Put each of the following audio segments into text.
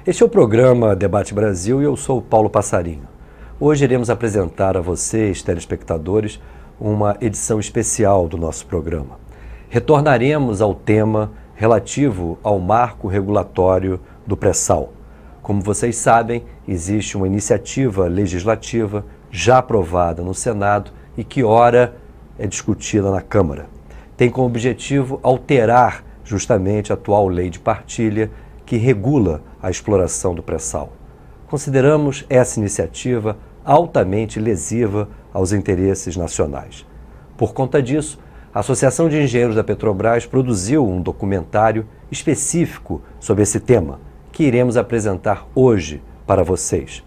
Este é o programa Debate Brasil e eu sou o Paulo Passarinho. Hoje iremos apresentar a vocês, telespectadores, uma edição especial do nosso programa. Retornaremos ao tema relativo ao marco regulatório do pré-sal. Como vocês sabem, existe uma iniciativa legislativa já aprovada no Senado e que ora é discutida na Câmara. Tem como objetivo alterar justamente a atual lei de partilha que regula a exploração do pré-sal. Consideramos essa iniciativa altamente lesiva aos interesses nacionais. Por conta disso, a Associação de Engenheiros da Petrobras produziu um documentário específico sobre esse tema, que iremos apresentar hoje para vocês.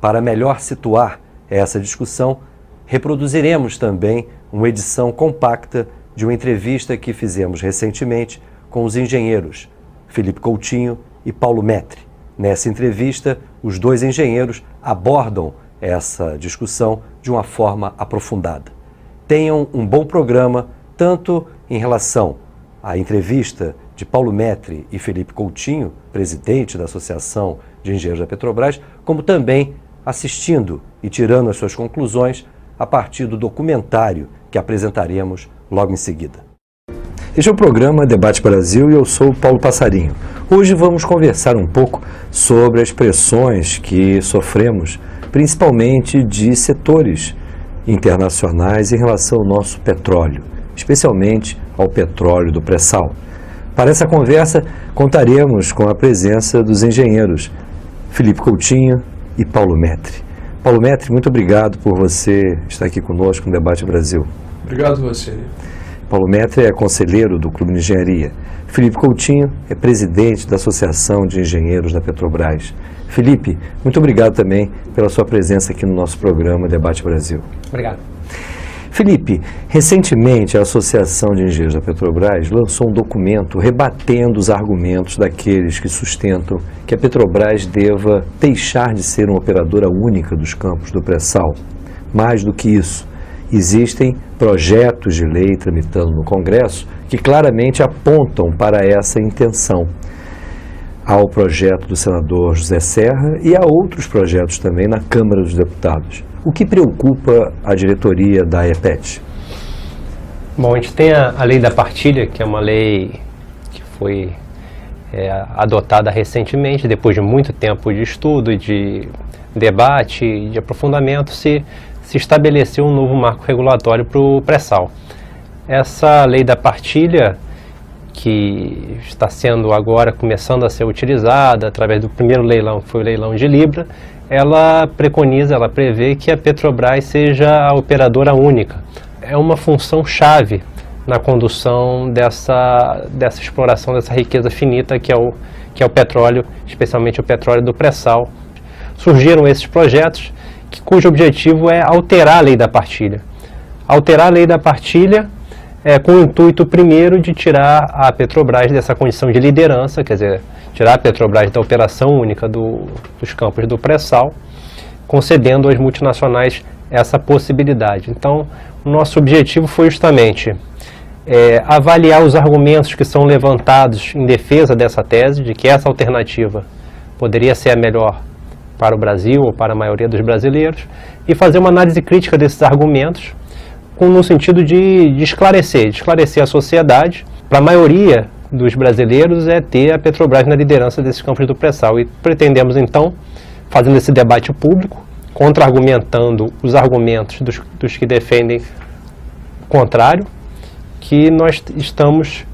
Para melhor situar essa discussão, reproduziremos também uma edição compacta de uma entrevista que fizemos recentemente com os engenheiros Felipe Coutinho e Paulo Metri. Nessa entrevista, os dois engenheiros abordam essa discussão de uma forma aprofundada. Tenham um bom programa, tanto em relação à entrevista de Paulo Metri e Felipe Coutinho, presidente da Associação de Engenheiros da Petrobras, como também assistindo e tirando as suas conclusões a partir do documentário que apresentaremos logo em seguida. Este é o programa Debate Brasil e eu sou o Paulo Passarinho. Hoje vamos conversar um pouco sobre as pressões que sofremos, principalmente de setores internacionais em relação ao nosso petróleo, especialmente ao petróleo do pré-sal. Para essa conversa, contaremos com a presença dos engenheiros Felipe Coutinho e Paulo Metri. Paulo Metri, muito obrigado por você estar aqui conosco no Debate Brasil. Obrigado a você. Paulo Metri é conselheiro do Clube de Engenharia. Felipe Coutinho é presidente da Associação de Engenheiros da Petrobras. Felipe, muito obrigado também pela sua presença aqui no nosso programa Debate Brasil. Obrigado. Felipe, recentemente a Associação de Engenheiros da Petrobras lançou um documento rebatendo os argumentos daqueles que sustentam que a Petrobras deva deixar de ser uma operadora única dos campos do pré-sal. Mais do que isso, existem projetos de lei tramitando no Congresso que claramente apontam para essa intenção. Há o projeto do senador José Serra e há outros projetos também na Câmara dos Deputados. O que preocupa a diretoria da EPET? Bom, a gente tem a lei da partilha, que é uma lei que foi adotada recentemente, depois de muito tempo de estudo, de debate, de aprofundamento, se estabeleceu um novo marco regulatório para o pré-sal. Essa lei da partilha, que está sendo agora começando a ser utilizada através do primeiro leilão, que foi o leilão de Libra, ela prevê que a Petrobras seja a operadora única. É uma função chave na condução dessa exploração, dessa riqueza finita que é o petróleo, especialmente o petróleo do pré-sal. Surgiram esses projetos cujo objetivo é alterar a lei da partilha. Alterar a lei da partilha com o intuito, primeiro, de tirar a Petrobras dessa condição de liderança, quer dizer, tirar a Petrobras da operação única dos campos do pré-sal, concedendo às multinacionais essa possibilidade. Então, o nosso objetivo foi justamente avaliar os argumentos que são levantados em defesa dessa tese, de que essa alternativa poderia ser a melhor para o Brasil ou para a maioria dos brasileiros, e fazer uma análise crítica desses argumentos no sentido de esclarecer a sociedade. Para a maioria dos brasileiros é ter a Petrobras na liderança desses campos do pré-sal, e pretendemos então, fazendo esse debate público, contra-argumentando os argumentos dos que defendem o contrário, que nós estamos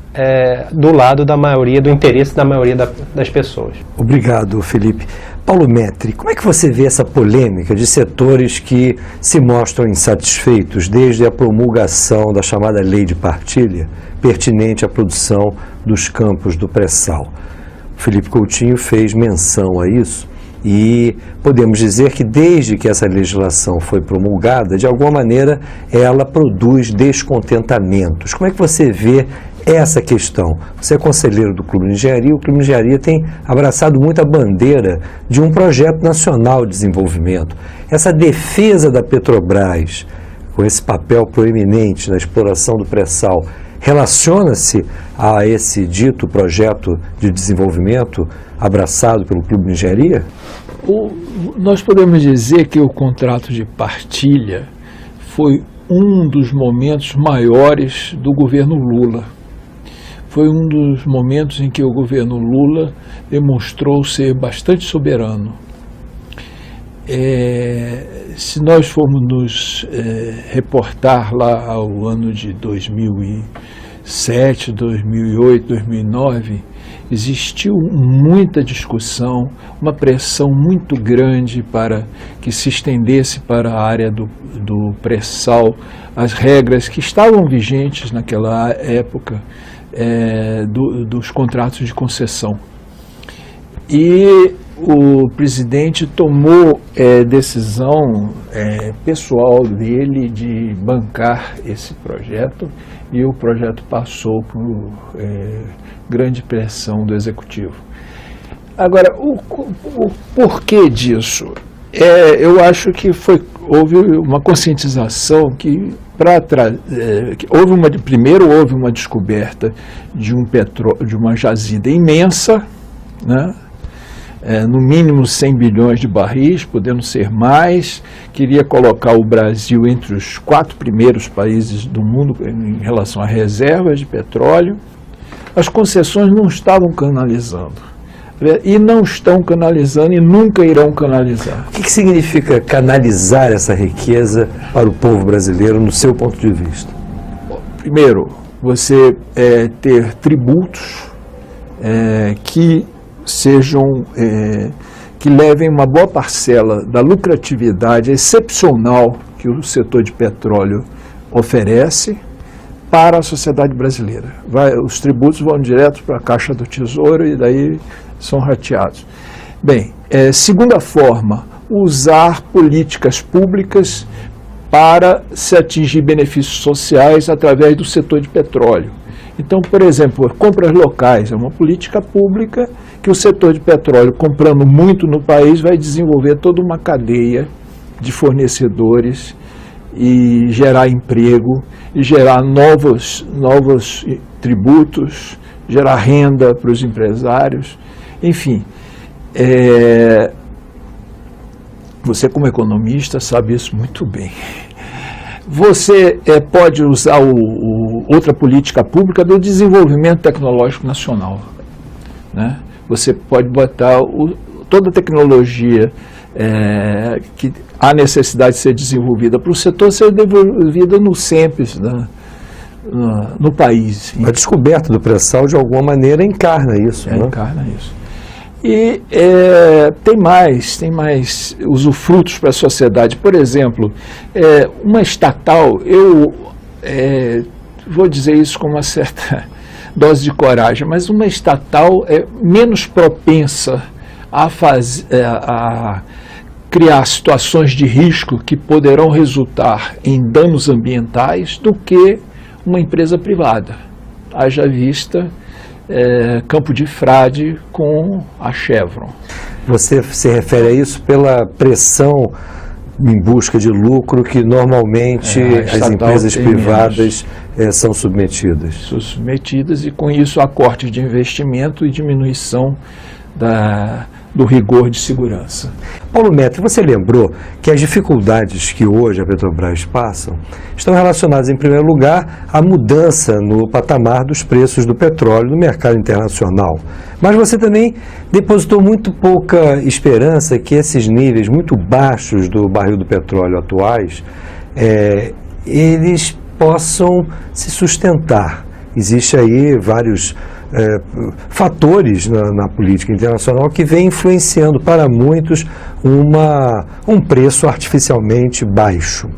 do lado da maioria, do interesse da maioria das pessoas. Obrigado, Felipe. Paulo Metri, como é que você vê essa polêmica de setores que se mostram insatisfeitos desde a promulgação da chamada lei de partilha, pertinente à produção dos campos do pré-sal? Felipe Coutinho fez menção a isso e podemos dizer que desde que essa legislação foi promulgada, de alguma maneira ela produz descontentamentos. Como é que você vê essa questão? Você é conselheiro do Clube de Engenharia, o Clube de Engenharia tem abraçado muito a bandeira de um projeto nacional de desenvolvimento. Essa defesa da Petrobras, com esse papel proeminente na exploração do pré-sal, relaciona-se a esse dito projeto de desenvolvimento abraçado pelo Clube de Engenharia? Nós podemos dizer que o contrato de partilha foi um dos momentos maiores do governo Lula. Foi um dos momentos em que o governo Lula demonstrou ser bastante soberano. Se nós formos nos reportar lá ao ano de 2007, 2008, 2009, existiu muita discussão, uma pressão muito grande para que se estendesse para a área do pré-sal as regras que estavam vigentes naquela época dos contratos de concessão. E o presidente tomou decisão pessoal dele de bancar esse projeto, e o projeto passou por grande pressão do executivo. Agora, o porquê disso? Eu acho que houve uma conscientização que primeiro houve uma descoberta de uma jazida imensa, né? No mínimo 100 bilhões de barris, podendo ser mais, queria colocar o Brasil entre os 4 primeiros países do mundo em relação a reservas de petróleo. As concessões não estavam canalizando, e não estão canalizando e nunca irão canalizar. O que significa canalizar essa riqueza para o povo brasileiro, no seu ponto de vista? Primeiro, você ter tributos que levem uma boa parcela da lucratividade excepcional que o setor de petróleo oferece para a sociedade brasileira. Os tributos vão direto para a Caixa do Tesouro e daí são rateados. Bem, segunda forma, usar políticas públicas para se atingir benefícios sociais através do setor de petróleo. Então, por exemplo, compras locais é uma política pública que o setor de petróleo, comprando muito no país, vai desenvolver toda uma cadeia de fornecedores e gerar emprego, e gerar novos tributos, gerar renda para os empresários. Enfim, você como economista sabe isso muito bem. Você pode usar outra política pública do desenvolvimento tecnológico nacional, né? Você pode botar toda a tecnologia que há necessidade de ser desenvolvida para o setor ser desenvolvida no SEMPES, no país. A descoberta do pré-sal, de alguma maneira, encarna isso. Né? Encarna isso. E tem mais usufrutos para a sociedade. Por exemplo, uma estatal, eu vou dizer isso com uma certa dose de coragem, mas uma estatal é menos propensa a criar situações de risco que poderão resultar em danos ambientais do que uma empresa privada. Haja vista Campo de Frade com a Chevron. Você se refere a isso pela pressão em busca de lucro que normalmente as empresas privadas são submetidas? São submetidas, e com isso há cortes de investimento e diminuição do rigor de segurança. Paulo Metri, você lembrou que as dificuldades que hoje a Petrobras passam estão relacionadas, em primeiro lugar, à mudança no patamar dos preços do petróleo no mercado internacional. Mas você também depositou muito pouca esperança que esses níveis muito baixos do barril do petróleo atuais, eles possam se sustentar. Existem aí vários fatores na política internacional que vem influenciando para muitos um preço artificialmente baixo.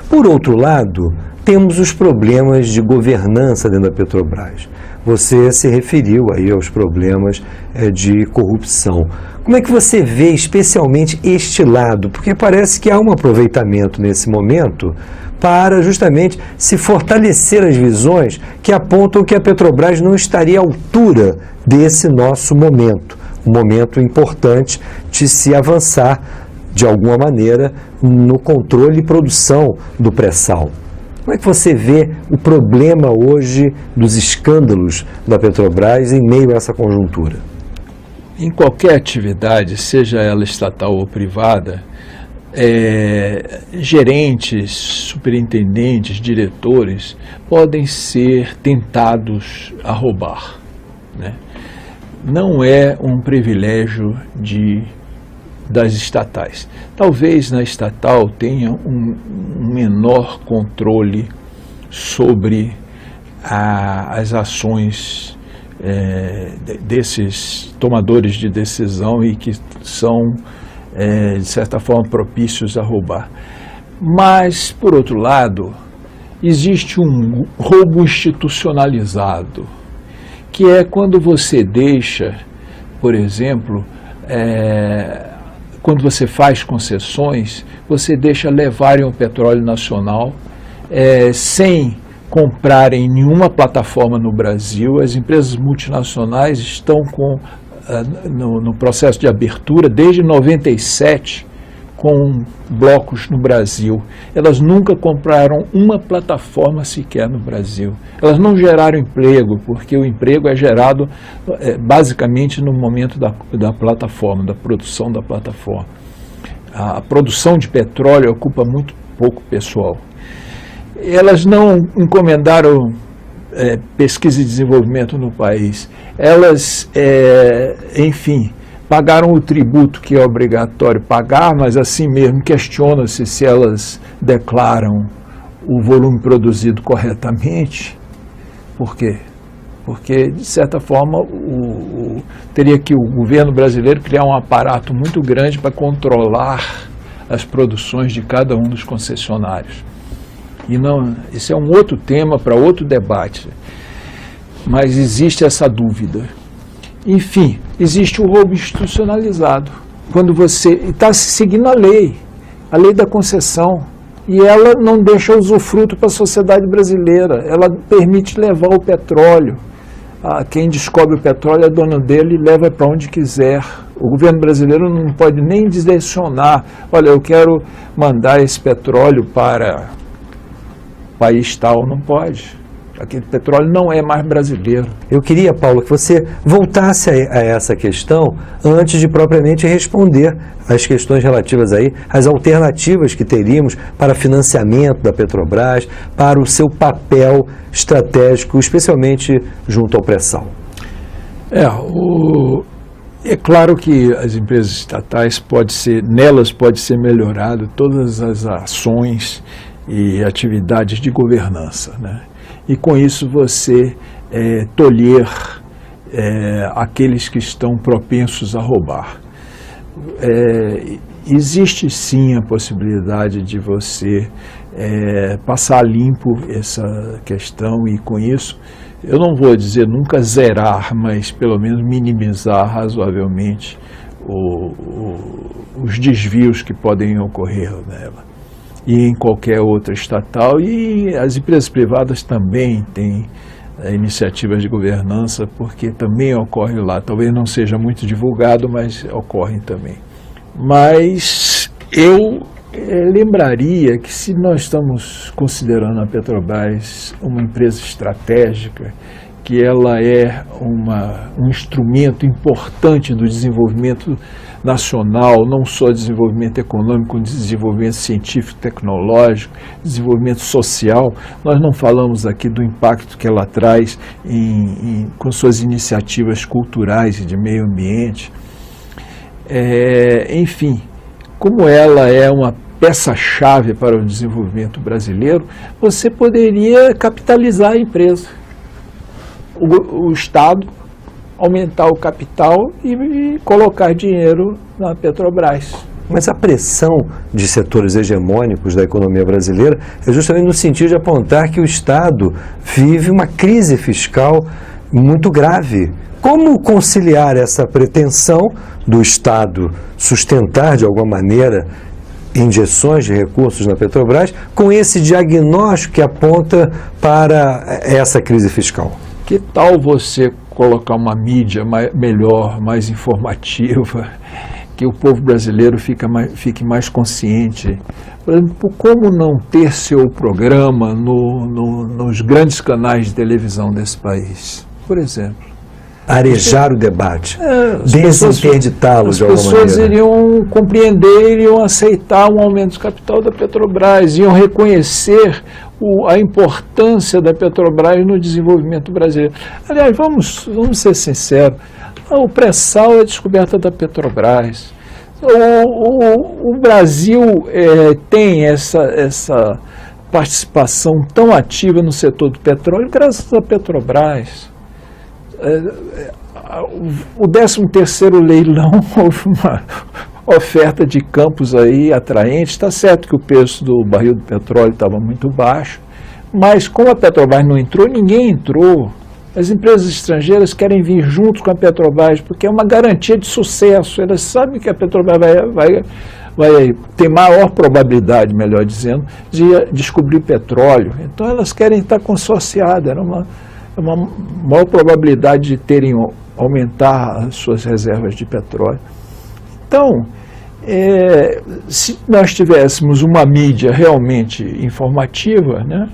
Por outro lado, temos os problemas de governança dentro da Petrobras. Você se referiu aí aos problemas de corrupção. Como é que você vê especialmente este lado? Porque parece que há um aproveitamento nesse momento para justamente se fortalecer as visões que apontam que a Petrobras não estaria à altura desse nosso momento, um momento importante de se avançar, de alguma maneira, no controle e produção do pré-sal. Como é que você vê o problema hoje dos escândalos da Petrobras em meio a essa conjuntura? Em qualquer atividade, seja ela estatal ou privada, gerentes, superintendentes, diretores podem ser tentados a roubar, né? Não é um privilégio das estatais. Talvez na estatal tenha um menor controle sobre as ações desses tomadores de decisão e que são, de certa forma, propícios a roubar. Mas, por outro lado, existe um roubo institucionalizado, que é quando você deixa, por exemplo, quando você faz concessões, você deixa levarem o petróleo nacional sem comprarem nenhuma plataforma no Brasil. As empresas multinacionais estão no processo de abertura desde 97 com blocos no Brasil. Elas nunca compraram uma plataforma sequer no Brasil. Elas não geraram emprego, porque o emprego é gerado basicamente no momento da plataforma, da produção da plataforma. A produção de petróleo ocupa muito pouco pessoal. Elas não encomendaram pesquisa e desenvolvimento no país. Elas, enfim, pagaram o tributo que é obrigatório pagar, mas assim mesmo questiona-se se elas declaram o volume produzido corretamente. Por quê? Porque, de certa forma, teria que o governo brasileiro criar um aparato muito grande para controlar as produções de cada um dos concessionários. E não, esse é um outro tema para outro debate, mas existe essa dúvida. Enfim, existe o roubo institucionalizado, quando você está seguindo a lei da concessão, e ela não deixa usufruto para a sociedade brasileira, ela permite levar o petróleo. Quem descobre o petróleo é dono dele e leva para onde quiser. O governo brasileiro não pode nem direcionar, olha, eu quero mandar esse petróleo para país tal, não pode. Aquele petróleo não é mais brasileiro. Eu queria, Paulo, que você voltasse a essa questão antes de propriamente responder às questões relativas aí, às alternativas que teríamos para financiamento da Petrobras, para o seu papel estratégico, especialmente junto ao pré-sal. É claro que as empresas estatais nelas pode ser melhorado todas as ações e atividades de governança, né? E com isso você tolher aqueles que estão propensos a roubar. Existe sim a possibilidade de você passar limpo essa questão e com isso, eu não vou dizer nunca zerar, mas pelo menos minimizar razoavelmente os desvios que podem ocorrer nela. E em qualquer outra estatal, e as empresas privadas também têm iniciativas de governança, porque também ocorre lá, talvez não seja muito divulgado, mas ocorrem também. Mas eu lembraria que se nós estamos considerando a Petrobras uma empresa estratégica, que ela é um instrumento importante do desenvolvimento nacional, não só desenvolvimento econômico, desenvolvimento científico, tecnológico, desenvolvimento social. Nós não falamos aqui do impacto que ela traz com suas iniciativas culturais e de meio ambiente. Enfim, como ela é uma peça-chave para o desenvolvimento brasileiro, você poderia capitalizar a empresa. O Estado aumentar o capital e colocar dinheiro na Petrobras. Mas a pressão de setores hegemônicos da economia brasileira é justamente no sentido de apontar que o Estado vive uma crise fiscal muito grave. Como conciliar essa pretensão do Estado sustentar de alguma maneira injeções de recursos na Petrobras com esse diagnóstico que aponta para essa crise fiscal? Que tal você colocar uma mídia melhor, mais informativa que o povo brasileiro fique mais consciente. Por exemplo, como não ter seu programa nos grandes canais de televisão desse país, por exemplo. Arejar o debate, desinterditá-lo de alguma maneira. As pessoas iriam compreender, iriam aceitar um aumento de capital da Petrobras, iam reconhecer a importância da Petrobras no desenvolvimento brasileiro. Aliás, vamos ser sinceros, o pré-sal é a descoberta da Petrobras. O Brasil tem essa participação tão ativa no setor do petróleo graças à Petrobras. O 13º leilão houve uma oferta de campos aí atraente. Está certo que o preço do barril do petróleo estava muito baixo, mas como a Petrobras não entrou, ninguém entrou. As empresas estrangeiras querem vir junto com a Petrobras, porque é uma garantia de sucesso. Elas sabem que a Petrobras vai ter maior probabilidade, melhor dizendo, de descobrir petróleo. Então elas querem estar consorciadas. Era uma maior probabilidade de aumentar as suas reservas de petróleo. Então, se nós tivéssemos uma mídia realmente informativa, né,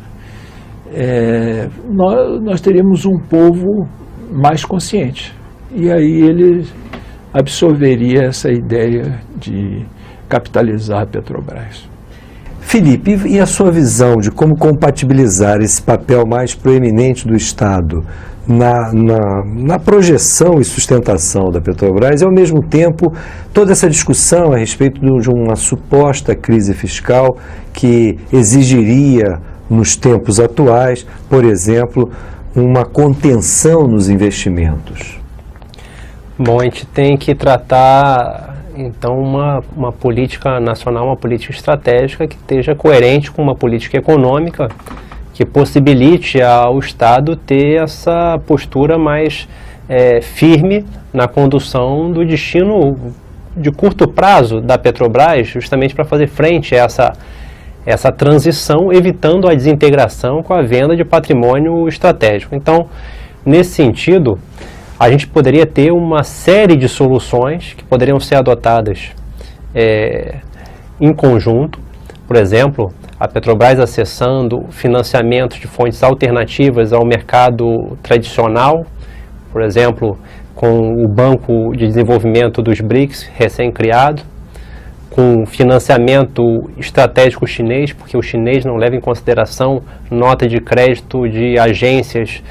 nós teríamos um povo mais consciente. E aí ele absorveria essa ideia de capitalizar a Petrobras. Felipe, e a sua visão de como compatibilizar esse papel mais proeminente do Estado na projeção e sustentação da Petrobras e, ao mesmo tempo, toda essa discussão a respeito de uma suposta crise fiscal que exigiria, nos tempos atuais, por exemplo, uma contenção nos investimentos? Bom, a gente tem que tratar, então, uma política nacional, uma política estratégica que esteja coerente com uma política econômica que possibilite ao Estado ter essa postura mais firme na condução do destino de curto prazo da Petrobras, justamente para fazer frente a essa transição, evitando a desintegração com a venda de patrimônio estratégico. Então, nesse sentido, a gente poderia ter uma série de soluções que poderiam ser adotadas em conjunto. Por exemplo, a Petrobras acessando financiamentos de fontes alternativas ao mercado tradicional, por exemplo, com o Banco de Desenvolvimento dos BRICS recém-criado, com financiamento estratégico chinês, porque o chinês não leva em consideração nota de crédito de agências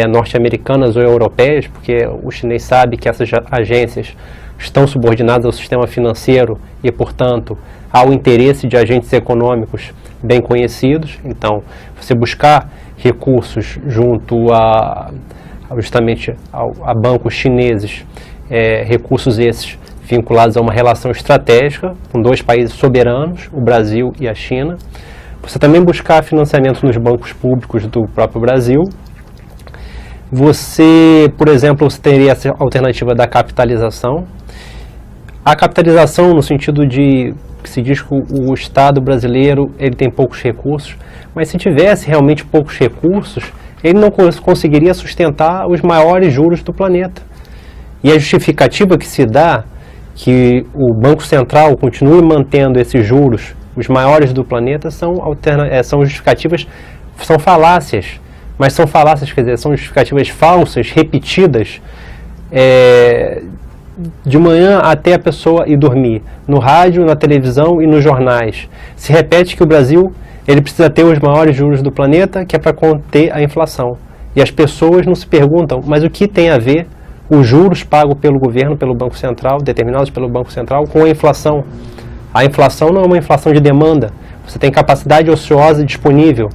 norte-americanas ou europeias, porque o chinês sabe que essas agências estão subordinadas ao sistema financeiro e, portanto, ao interesse de agentes econômicos bem conhecidos. Então, você buscar recursos junto justamente a bancos chineses, recursos esses vinculados a uma relação estratégica com dois países soberanos, o Brasil e a China. Você também buscar financiamento nos bancos públicos do próprio Brasil. Você, por exemplo, você teria essa alternativa da capitalização. A capitalização no sentido de que se diz que o Estado brasileiro ele tem poucos recursos, mas se tivesse realmente poucos recursos, ele não conseguiria sustentar os maiores juros do planeta. E a justificativa que se dá que o Banco Central continue mantendo esses juros, os maiores do planeta, são justificativas, são falácias. Mas são falácias, quer dizer, são justificativas falsas, repetidas, de manhã até a pessoa ir dormir. No rádio, na televisão e nos jornais. Se repete que o Brasil ele precisa ter os maiores juros do planeta, que é para conter a inflação. E as pessoas não se perguntam, mas o que tem a ver os juros pagos pelo governo, pelo Banco Central, determinados pelo Banco Central, com a inflação? A inflação não é uma inflação de demanda. Você tem capacidade ociosa disponível.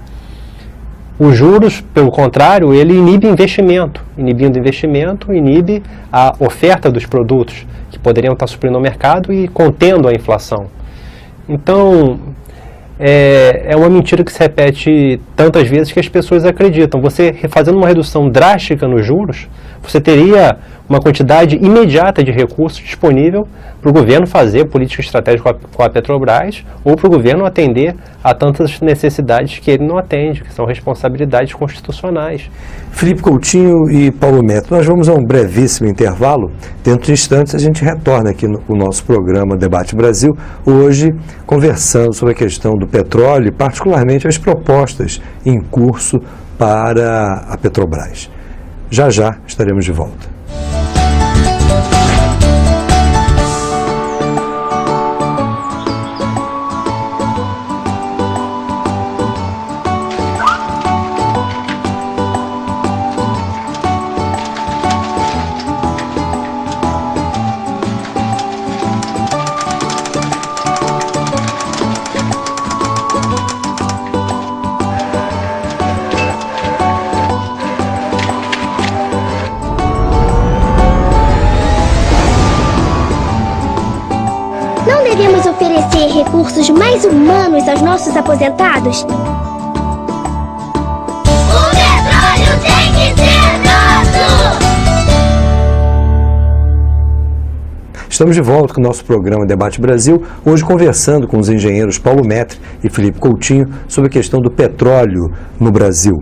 Os juros, pelo contrário, ele inibe investimento. Inibindo investimento, inibe a oferta dos produtos que poderiam estar suprindo o mercado e contendo a inflação. Então, é uma mentira que se repete tantas vezes que as pessoas acreditam. Você fazendo uma redução drástica nos juros, você teria uma quantidade imediata de recursos disponível para o governo fazer política estratégica com a Petrobras ou para o governo atender a tantas necessidades que ele não atende, que são responsabilidades constitucionais. Felipe Coutinho e Paulo Metto, nós vamos a um brevíssimo intervalo. Dentro de instantes a gente retorna aqui no nosso programa Debate Brasil, hoje conversando sobre a questão do petróleo e particularmente as propostas em curso para a Petrobras. Já já estaremos de volta. Não devemos oferecer recursos mais humanos aos nossos aposentados? O petróleo tem que ser nosso! Estamos de volta com o nosso programa Debate Brasil, hoje conversando com os engenheiros Paulo Metto e Felipe Coutinho sobre a questão do petróleo no Brasil.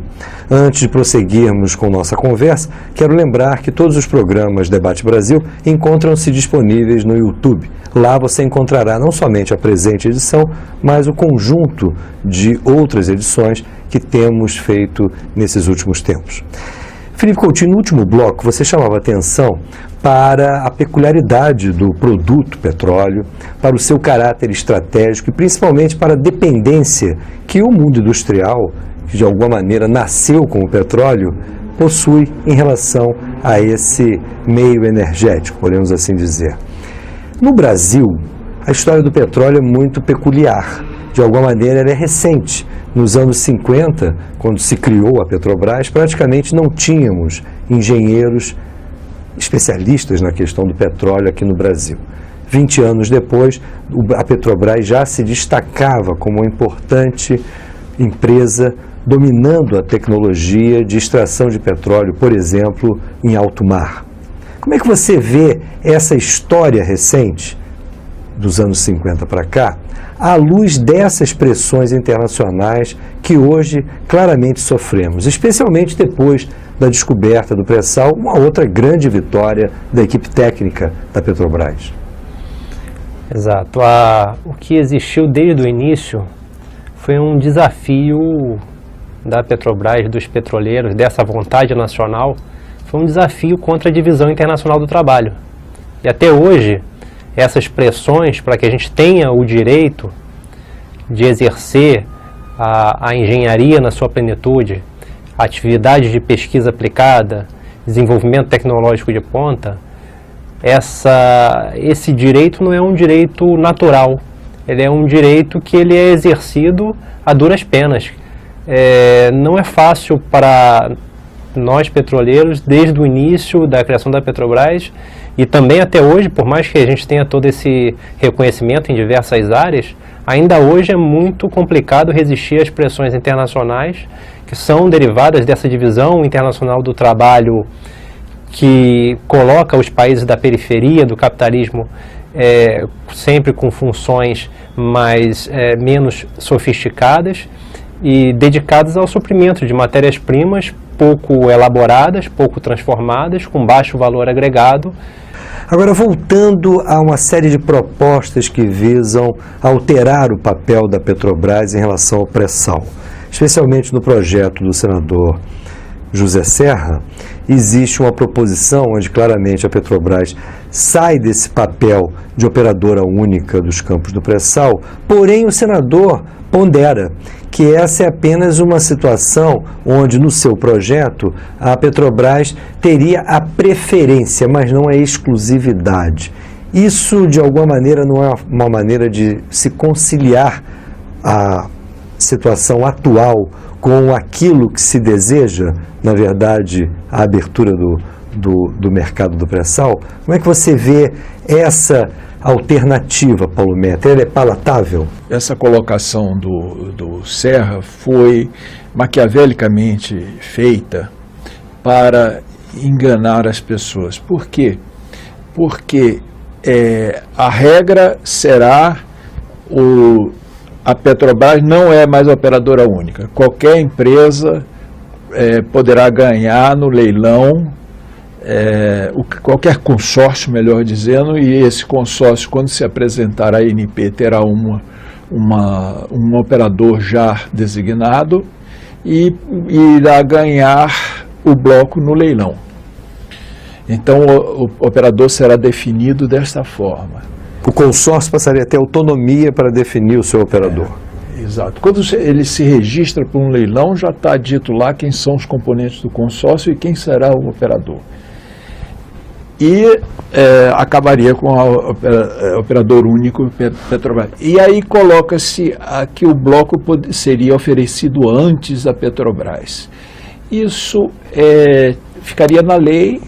Antes de prosseguirmos com nossa conversa, quero lembrar que todos os programas Debate Brasil encontram-se disponíveis no YouTube. Lá você encontrará não somente a presente edição, mas o conjunto de outras edições que temos feito nesses últimos tempos. Felipe Coutinho, no último bloco, você chamava atenção para a peculiaridade do produto petróleo, para o seu caráter estratégico e principalmente para a dependência que o mundo industrial, que de alguma maneira nasceu com o petróleo, possui em relação a esse meio energético, podemos assim dizer. No Brasil, a história do petróleo é muito peculiar. De alguma maneira, ela é recente. Nos anos 50, quando se criou a Petrobras, praticamente não tínhamos engenheiros especialistas na questão do petróleo aqui no Brasil. 20 anos depois, a Petrobras já se destacava como uma importante empresa dominando a tecnologia de extração de petróleo, por exemplo, em alto mar. Como é que você vê essa história recente, dos anos 50 para cá, à luz dessas pressões internacionais que hoje claramente sofremos, especialmente depois da descoberta do pré-sal, uma outra grande vitória da equipe técnica da Petrobras? Exato. O que existiu desde o início foi um desafio da Petrobras, dos petroleiros, dessa vontade nacional, foi um desafio contra a divisão internacional do trabalho. E até hoje, essas pressões para que a gente tenha o direito de exercer a engenharia na sua plenitude, atividades de pesquisa aplicada, desenvolvimento tecnológico de ponta, esse direito não é um direito natural, ele é um direito que ele é exercido a duras penas. Não é fácil para nós petroleiros, desde o início da criação da Petrobras e também até hoje, por mais que a gente tenha todo esse reconhecimento em diversas áreas, ainda hoje é muito complicado resistir às pressões internacionais que são derivadas dessa divisão internacional do trabalho que coloca os países da periferia do capitalismo sempre com funções menos sofisticadas e dedicadas ao suprimento de matérias-primas pouco elaboradas, pouco transformadas, com baixo valor agregado. Agora, voltando a uma série de propostas que visam alterar o papel da Petrobras em relação ao pré-sal, especialmente no projeto do senador José Serra, existe uma proposição onde claramente a Petrobras sai desse papel de operadora única dos campos do pré-sal, porém o senador pondera que essa é apenas uma situação onde, no seu projeto, a Petrobras teria a preferência, mas não a exclusividade. Isso, de alguma maneira, não é uma maneira de se conciliar a situação atual com aquilo que se deseja, na verdade, a abertura do mercado do pré-sal? Como é que você vê essa alternativa, Paulo Metto? Ela é palatável? Essa colocação do Serra foi maquiavelicamente feita para enganar as pessoas. Por quê? Porque a regra será a Petrobras não é mais operadora única. Qualquer empresa poderá ganhar no leilão, qualquer consórcio, melhor dizendo, e esse consórcio, quando se apresentar à ANP, terá um operador já designado e irá ganhar o bloco no leilão. Então, o operador será definido desta forma. O consórcio passaria a ter autonomia para definir o seu operador. Exato. Quando ele se registra para um leilão, já está dito lá quem são os componentes do consórcio e quem será o operador. E acabaria com o operador único Petrobras. E aí coloca-se que o bloco seria oferecido antes da Petrobras. Isso ficaria na lei,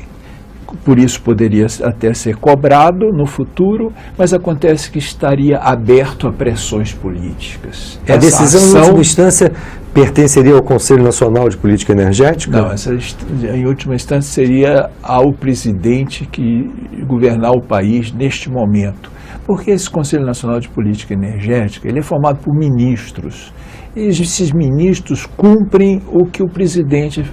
por isso poderia até ser cobrado no futuro, mas acontece que estaria aberto a pressões políticas. A decisão, em última instância, pertenceria ao Conselho Nacional de Política Energética? Não, em última instância seria ao presidente que governar o país neste momento. Porque esse Conselho Nacional de Política Energética ele é formado por ministros. E esses ministros cumprem o que o presidente...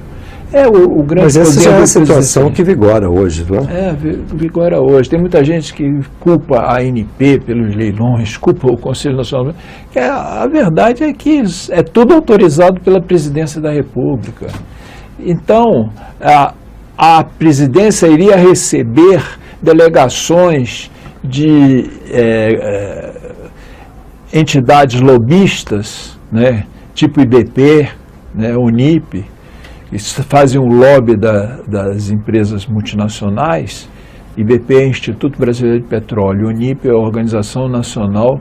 o grande Mas essa já é a situação presidente. que vigora hoje, não é? Vigora hoje. Tem muita gente que culpa a ANP pelos leilões, culpa o Conselho Nacional. A verdade é que é tudo autorizado pela Presidência da República. Então, a presidência iria receber delegações de entidades lobistas, né, tipo IBP, né, Unip, que fazem um lobby das empresas multinacionais. IBP é Instituto Brasileiro de Petróleo, Unip é a Organização Nacional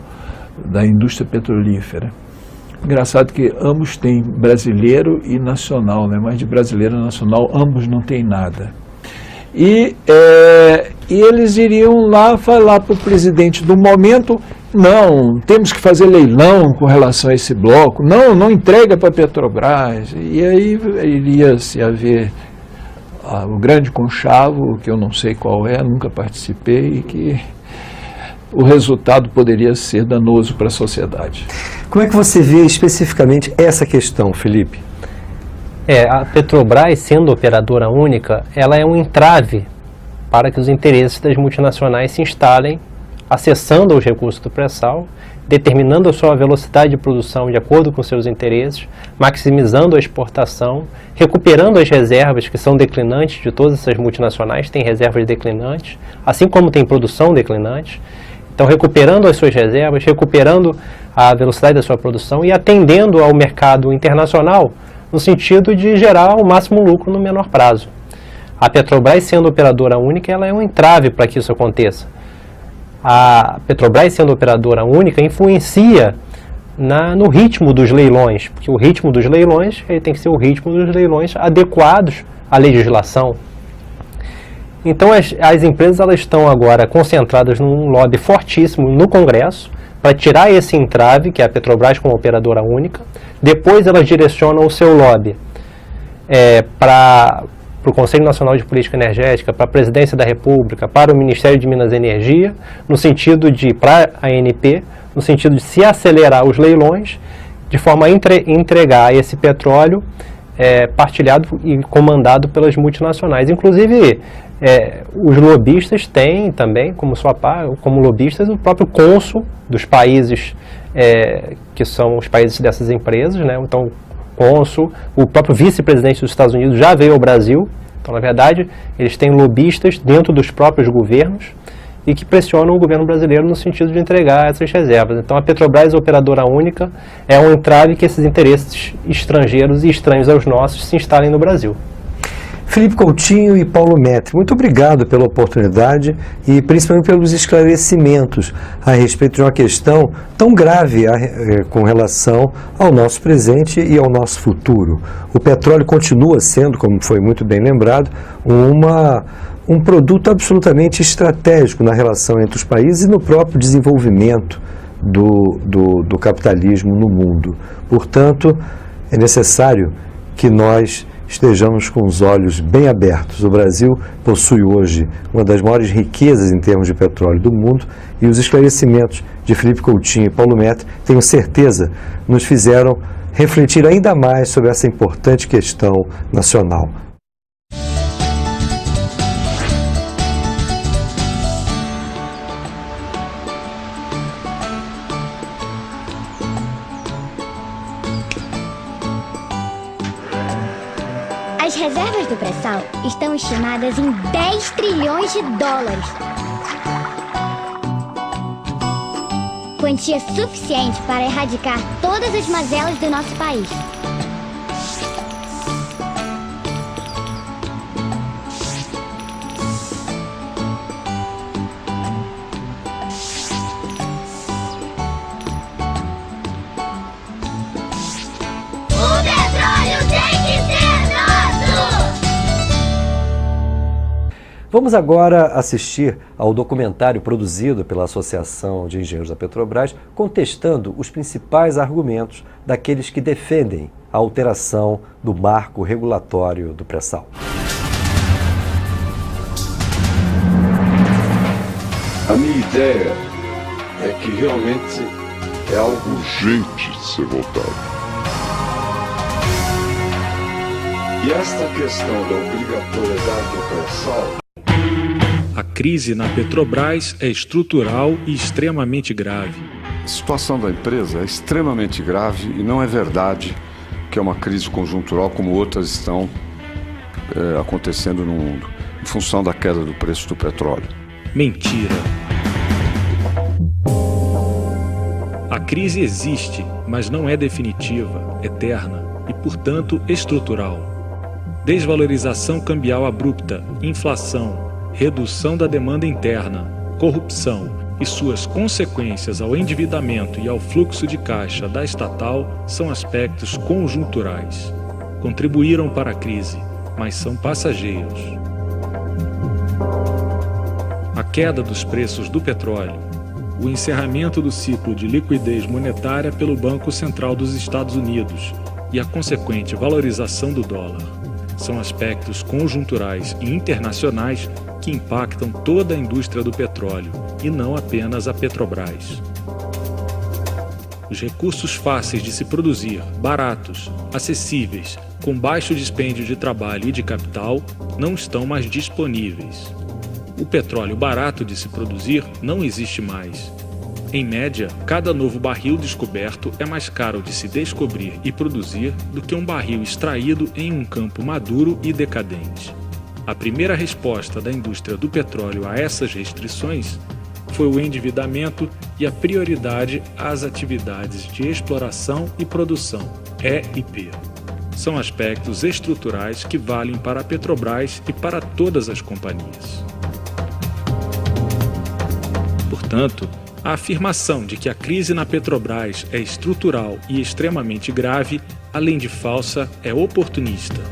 da Indústria Petrolífera. Engraçado que ambos têm brasileiro e nacional, né? Mas de brasileiro e nacional ambos não têm nada. E eles iriam lá falar para o presidente do momento: não, temos que fazer leilão com relação a esse bloco, não entrega para a Petrobras. E aí iria se haver o grande conchavo, que eu não sei qual nunca participei, e que o resultado poderia ser danoso para a sociedade. Como é que você vê especificamente essa questão, Felipe? A Petrobras, sendo operadora única, ela é um entrave para que os interesses das multinacionais se instalem, acessando os recursos do pré-sal, determinando a sua velocidade de produção de acordo com seus interesses, maximizando a exportação, recuperando as reservas que são declinantes de todas essas multinacionais, tem reservas declinantes, assim como tem produção declinante. Então, recuperando as suas reservas, recuperando a velocidade da sua produção e atendendo ao mercado internacional no sentido de gerar o máximo lucro no menor prazo. A Petrobras, sendo operadora única, ela é um entrave para que isso aconteça. A Petrobras, sendo operadora única, influencia no ritmo dos leilões, porque o ritmo dos leilões tem que ser o ritmo dos leilões adequados à legislação. Então, as empresas elas estão agora concentradas num lobby fortíssimo no Congresso para tirar esse entrave, que é a Petrobras como operadora única. Depois elas direcionam o seu lobby para o Conselho Nacional de Política Energética, para a Presidência da República, para o Ministério de Minas e Energia, no sentido de, para a ANP, no sentido de se acelerar os leilões, de forma a entregar esse petróleo partilhado e comandado pelas multinacionais. Inclusive, os lobistas têm também, como lobistas, o próprio cônsul dos países que são os países dessas empresas, né? Então, cônsul, o próprio vice-presidente dos Estados Unidos já veio ao Brasil. Então, na verdade, eles têm lobistas dentro dos próprios governos e que pressionam o governo brasileiro no sentido de entregar essas reservas. Então, a Petrobras, a operadora única, é um entrave que esses interesses estrangeiros e estranhos aos nossos se instalem no Brasil. Felipe Coutinho e Paulo Metri, muito obrigado pela oportunidade e principalmente pelos esclarecimentos a respeito de uma questão tão grave com relação ao nosso presente e ao nosso futuro. O petróleo continua sendo, como foi muito bem lembrado, um produto absolutamente estratégico na relação entre os países e no próprio desenvolvimento do capitalismo no mundo. Portanto, é necessário que nós estejamos com os olhos bem abertos. O Brasil possui hoje uma das maiores riquezas em termos de petróleo do mundo e os esclarecimentos de Felipe Coutinho e Paulo Metre, tenho certeza, nos fizeram refletir ainda mais sobre essa importante questão nacional. As reservas do pré-sal estão estimadas em 10 trilhões de dólares. Quantia suficiente para erradicar todas as mazelas do nosso país. O petróleo tem que ser nosso! Vamos agora assistir ao documentário produzido pela Associação de Engenheiros da Petrobras, contestando os principais argumentos daqueles que defendem a alteração do marco regulatório do pré-sal. A minha ideia é que realmente é algo urgente de ser votado. E esta questão da obrigatoriedade do pré-sal. A crise na Petrobras é estrutural e extremamente grave. A situação da empresa é extremamente grave e não é verdade que é uma crise conjuntural como outras estão acontecendo no mundo, em função da queda do preço do petróleo. Mentira. A crise existe, mas não é definitiva, eterna e, portanto, estrutural. Desvalorização cambial abrupta, inflação, redução da demanda interna, corrupção e suas consequências ao endividamento e ao fluxo de caixa da estatal são aspectos conjunturais. Contribuíram para a crise, mas são passageiros. A queda dos preços do petróleo, o encerramento do ciclo de liquidez monetária pelo Banco Central dos Estados Unidos e a consequente valorização do dólar são aspectos conjunturais e internacionais que impactam toda a indústria do petróleo e não apenas a Petrobras. Os recursos fáceis de se produzir, baratos, acessíveis, com baixo dispêndio de trabalho e de capital, não estão mais disponíveis. O petróleo barato de se produzir não existe mais. Em média, cada novo barril descoberto é mais caro de se descobrir e produzir do que um barril extraído em um campo maduro e decadente. A primeira resposta da indústria do petróleo a essas restrições foi o endividamento e a prioridade às atividades de exploração e produção, E&P. São aspectos estruturais que valem para a Petrobras e para todas as companhias. Portanto, a afirmação de que a crise na Petrobras é estrutural e extremamente grave, além de falsa, é oportunista.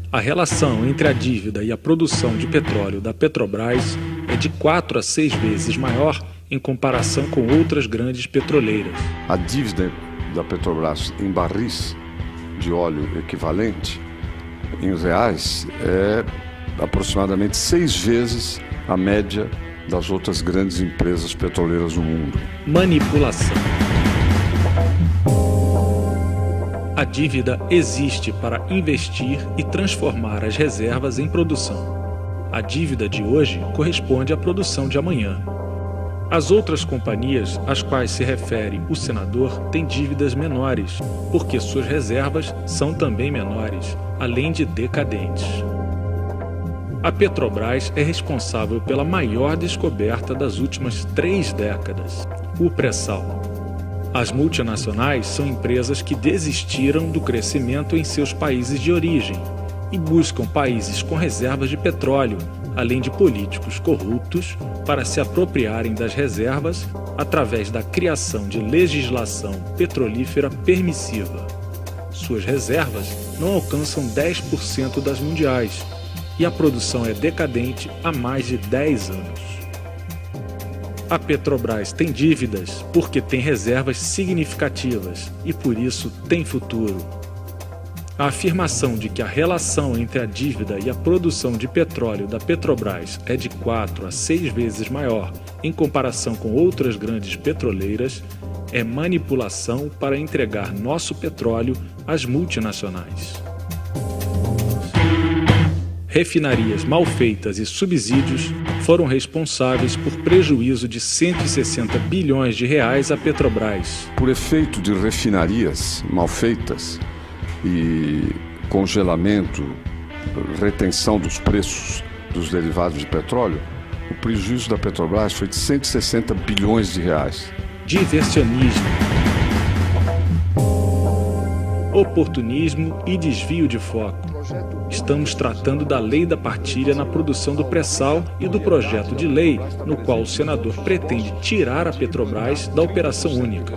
A relação entre a dívida e a produção de petróleo da Petrobras é de 4 a 6 vezes maior em comparação com outras grandes petroleiras. A dívida da Petrobras em barris de óleo equivalente, em reais, é aproximadamente 6 vezes a média das outras grandes empresas petroleiras do mundo. Manipulação. A dívida existe para investir e transformar as reservas em produção. A dívida de hoje corresponde à produção de amanhã. As outras companhias às quais se refere o senador têm dívidas menores, porque suas reservas são também menores, além de decadentes. A Petrobras é responsável pela maior descoberta das últimas 3 décadas, o pré-sal. As multinacionais são empresas que desistiram do crescimento em seus países de origem e buscam países com reservas de petróleo, além de políticos corruptos, para se apropriarem das reservas através da criação de legislação petrolífera permissiva. Suas reservas não alcançam 10% das mundiais e a produção é decadente há mais de 10 anos. A Petrobras tem dívidas porque tem reservas significativas e por isso tem futuro. A afirmação de que a relação entre a dívida e a produção de petróleo da Petrobras é de 4 a 6 vezes maior em comparação com outras grandes petroleiras é manipulação para entregar nosso petróleo às multinacionais. Refinarias mal feitas e subsídios foram responsáveis por prejuízo de 160 bilhões de reais à Petrobras. Por efeito de refinarias mal feitas e congelamento, retenção dos preços dos derivados de petróleo, o prejuízo da Petrobras foi de 160 bilhões de reais. Diversionismo, oportunismo e desvio de foco. Estamos tratando da lei da partilha na produção do pré-sal e do projeto de lei no qual o senador pretende tirar a Petrobras da operação única.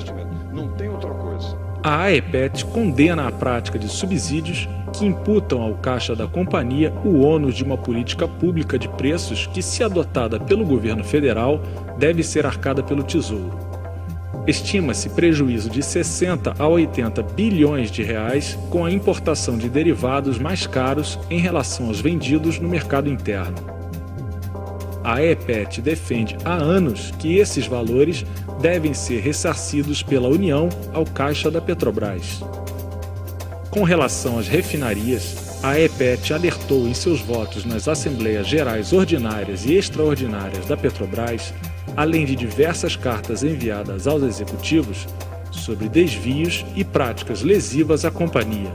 A AEPET condena a prática de subsídios que imputam ao caixa da companhia o ônus de uma política pública de preços que, se adotada pelo governo federal, deve ser arcada pelo Tesouro. Estima-se prejuízo de 60 a 80 bilhões de reais com a importação de derivados mais caros em relação aos vendidos no mercado interno. A AEPET defende há anos que esses valores devem ser ressarcidos pela União ao caixa da Petrobras. Com relação às refinarias, a AEPET alertou em seus votos nas Assembleias Gerais Ordinárias e Extraordinárias da Petrobras, além de diversas cartas enviadas aos executivos, sobre desvios e práticas lesivas à companhia.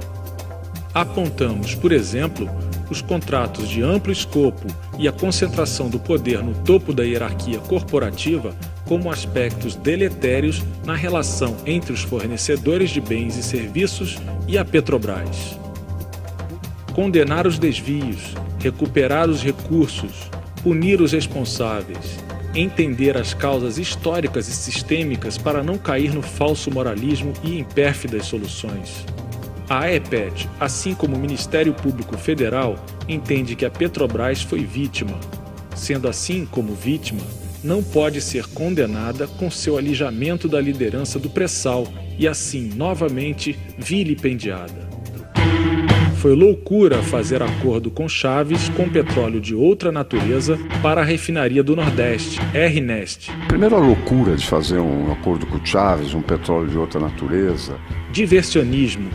Apontamos, por exemplo, os contratos de amplo escopo e a concentração do poder no topo da hierarquia corporativa como aspectos deletérios na relação entre os fornecedores de bens e serviços e a Petrobras. Condenar os desvios, recuperar os recursos, punir os responsáveis, entender as causas históricas e sistêmicas para não cair no falso moralismo e em pérfidas soluções. A AEPET, assim como o Ministério Público Federal, entende que a Petrobras foi vítima. Sendo assim, como vítima, não pode ser condenada com seu alijamento da liderança do pré-sal e assim, novamente, vilipendiada. Foi loucura fazer acordo com Chaves com petróleo de outra natureza para a refinaria do Nordeste, RNEST. Primeiro, a loucura de fazer um acordo com Chaves, um petróleo de outra natureza. Diversionismo.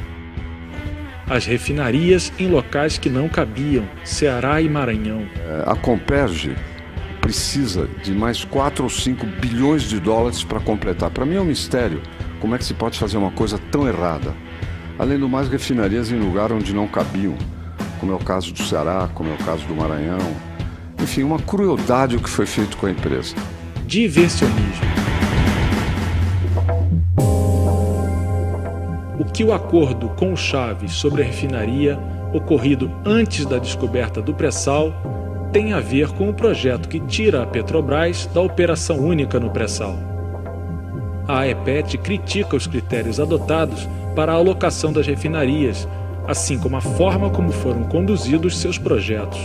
As refinarias em locais que não cabiam, Ceará e Maranhão. A Comperge precisa de mais 4 ou 5 bilhões de dólares para completar. Para mim é um mistério como é que se pode fazer uma coisa tão errada. Além do mais, refinarias em lugar onde não cabiam, como é o caso do Ceará, como é o caso do Maranhão. Enfim, uma crueldade o que foi feito com a empresa. Diversionismo. O que o acordo com o Chaves sobre a refinaria, ocorrido antes da descoberta do pré-sal, tem a ver com o projeto que tira a Petrobras da operação única no pré-sal. A AEPET critica os critérios adotados para a alocação das refinarias, assim como a forma como foram conduzidos seus projetos.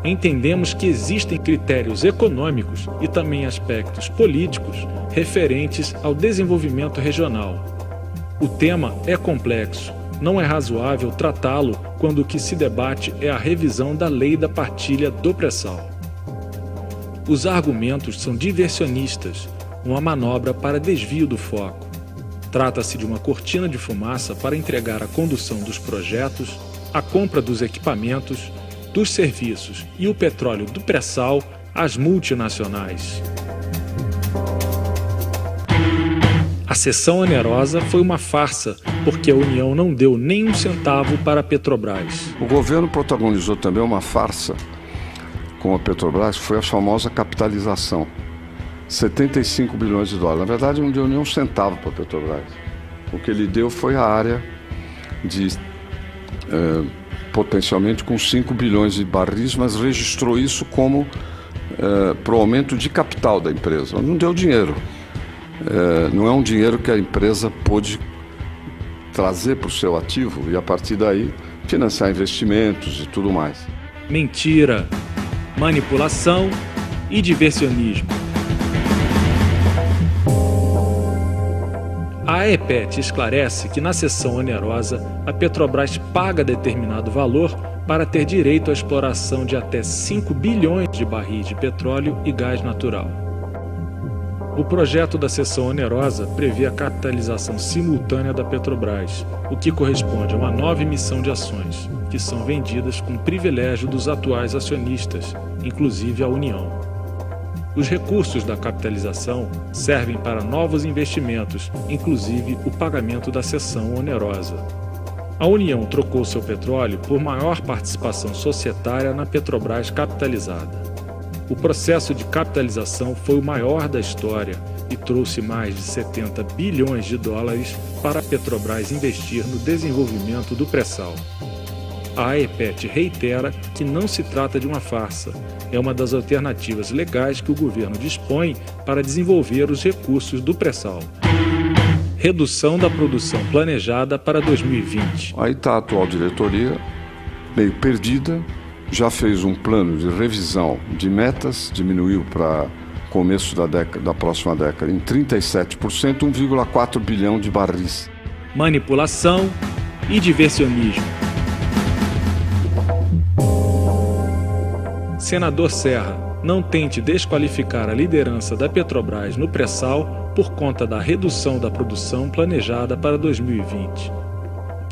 Entendemos que existem critérios econômicos e também aspectos políticos referentes ao desenvolvimento regional. O tema é complexo, não é razoável tratá-lo quando o que se debate é a revisão da lei da partilha do pré-sal. Os argumentos são diversionistas, uma manobra para desvio do foco. Trata-se de uma cortina de fumaça para entregar a condução dos projetos, a compra dos equipamentos, dos serviços e o petróleo do pré-sal às multinacionais. A cessão onerosa foi uma farsa, porque a União não deu nem um centavo para a Petrobras. O governo protagonizou também uma farsa com a Petrobras, que foi a famosa capitalização. 75 bilhões de dólares. Na verdade, não deu nem um centavo para a Petrobras. O que ele deu foi a área de potencialmente com 5 bilhões de barris, mas registrou isso como para o aumento de capital da empresa. Não deu dinheiro. Não é um dinheiro que a empresa pôde trazer para o seu ativo e, a partir daí, financiar investimentos e tudo mais. Mentira, manipulação e diversionismo. A AEPET esclarece que na seção onerosa, a Petrobras paga determinado valor para ter direito à exploração de até 5 bilhões de barris de petróleo e gás natural. O projeto da seção onerosa prevê a capitalização simultânea da Petrobras, o que corresponde a uma nova emissão de ações, que são vendidas com privilégio dos atuais acionistas, inclusive a União. Os recursos da capitalização servem para novos investimentos, inclusive o pagamento da seção onerosa. A União trocou seu petróleo por maior participação societária na Petrobras capitalizada. O processo de capitalização foi o maior da história e trouxe mais de 70 bilhões de dólares para a Petrobras investir no desenvolvimento do pré-sal. A AEPET reitera que não se trata de uma farsa, é uma das alternativas legais que o governo dispõe para desenvolver os recursos do pré-sal. Redução da produção planejada para 2020. Aí está a atual diretoria, meio perdida, já fez um plano de revisão de metas, diminuiu para começo da próxima década em 37%, 1,4 bilhão de barris. Manipulação e diversionismo. Senador Serra, não tente desqualificar a liderança da Petrobras no pré-sal por conta da redução da produção planejada para 2020.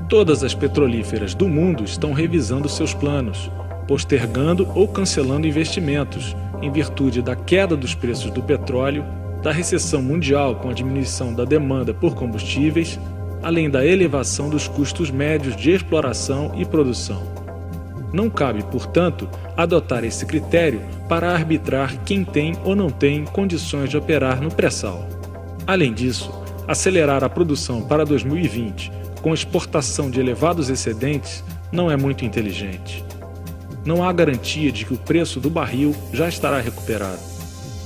Todas as petrolíferas do mundo estão revisando seus planos, postergando ou cancelando investimentos, em virtude da queda dos preços do petróleo, da recessão mundial com a diminuição da demanda por combustíveis, além da elevação dos custos médios de exploração e produção. Não cabe, portanto, adotar esse critério para arbitrar quem tem ou não tem condições de operar no pré-sal. Além disso, acelerar a produção para 2020 com exportação de elevados excedentes não é muito inteligente. Não há garantia de que o preço do barril já estará recuperado.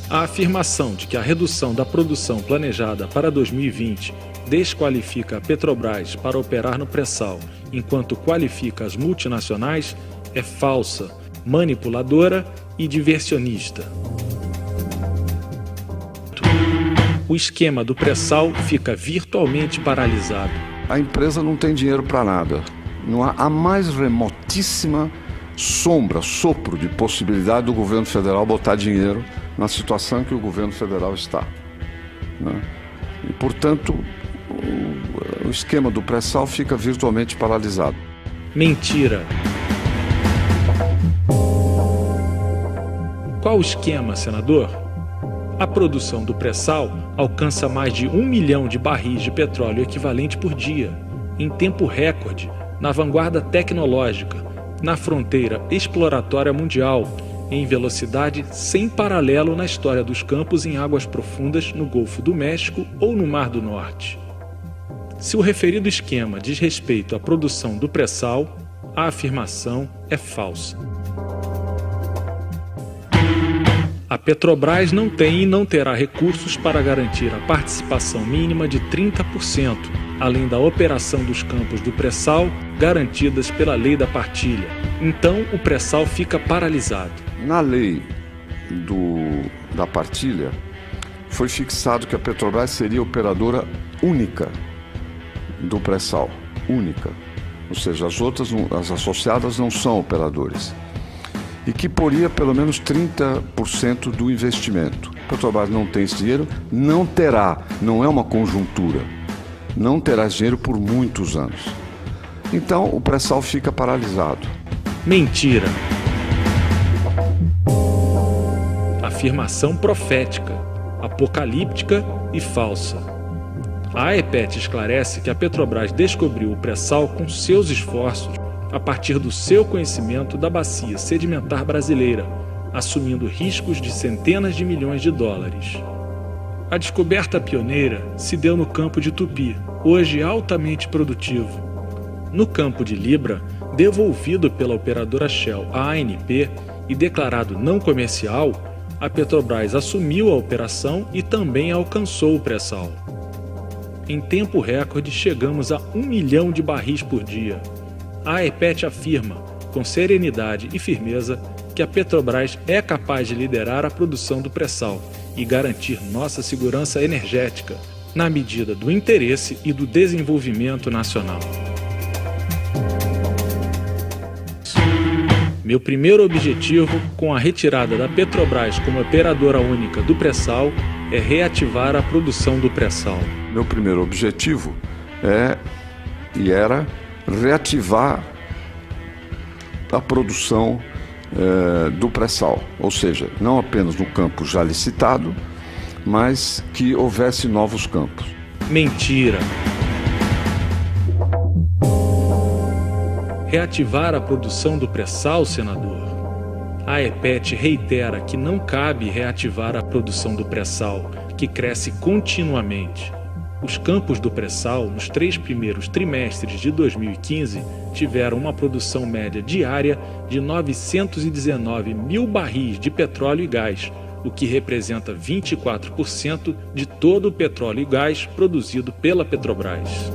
A afirmação de que a redução da produção planejada para 2020 desqualifica a Petrobras para operar no pré-sal, enquanto qualifica as multinacionais, é falsa, manipuladora e diversionista. O esquema do pré-sal fica virtualmente paralisado. A empresa não tem dinheiro para nada. Não há a mais remotíssima sopro de possibilidade do governo federal botar dinheiro na situação em que o governo federal está, né? E, portanto, o esquema do pré-sal fica virtualmente paralisado. Mentira. Qual o esquema, senador? A produção do pré-sal alcança mais de 1 milhão de barris de petróleo equivalente por dia, em tempo recorde, na vanguarda tecnológica, na fronteira exploratória mundial, em velocidade sem paralelo na história dos campos em águas profundas no Golfo do México ou no Mar do Norte. Se o referido esquema diz respeito à produção do pré-sal, a afirmação é falsa. A Petrobras não tem e não terá recursos para garantir a participação mínima de 30%, além da operação dos campos do pré-sal garantidas pela lei da partilha. Então, o pré-sal fica paralisado. Na lei da partilha, foi fixado que a Petrobras seria operadora única do pré-sal, única. Ou seja, as associadas não são operadores. E que poria pelo menos 30% do investimento. A Petrobras não tem esse dinheiro, não terá, não é uma conjuntura, não terá esse dinheiro por muitos anos. Então o pré-sal fica paralisado. Mentira. Afirmação profética, apocalíptica e falsa. A AEPET esclarece que a Petrobras descobriu o pré-sal com seus esforços a partir do seu conhecimento da bacia sedimentar brasileira, assumindo riscos de centenas de milhões de dólares. A descoberta pioneira se deu no campo de Tupi, hoje altamente produtivo. No campo de Libra, devolvido pela operadora Shell à ANP e declarado não comercial, a Petrobras assumiu a operação e também alcançou o pré-sal. Em tempo recorde, chegamos a 1 milhão de barris por dia. A AEPET afirma, com serenidade e firmeza, que a Petrobras é capaz de liderar a produção do pré-sal e garantir nossa segurança energética, na medida do interesse e do desenvolvimento nacional. Meu primeiro objetivo com a retirada da Petrobras como operadora única do pré-sal é reativar a produção do pré-sal. Meu primeiro objetivo era reativar a produção do pré-sal, ou seja, não apenas no campo já licitado, mas que houvesse novos campos. Mentira! Reativar a produção do pré-sal, senador? A AEPET reitera que não cabe reativar a produção do pré-sal, que cresce continuamente. Os campos do pré-sal, nos 3 primeiros trimestres de 2015, tiveram uma produção média diária de 919 mil barris de petróleo e gás, o que representa 24% de todo o petróleo e gás produzido pela Petrobras.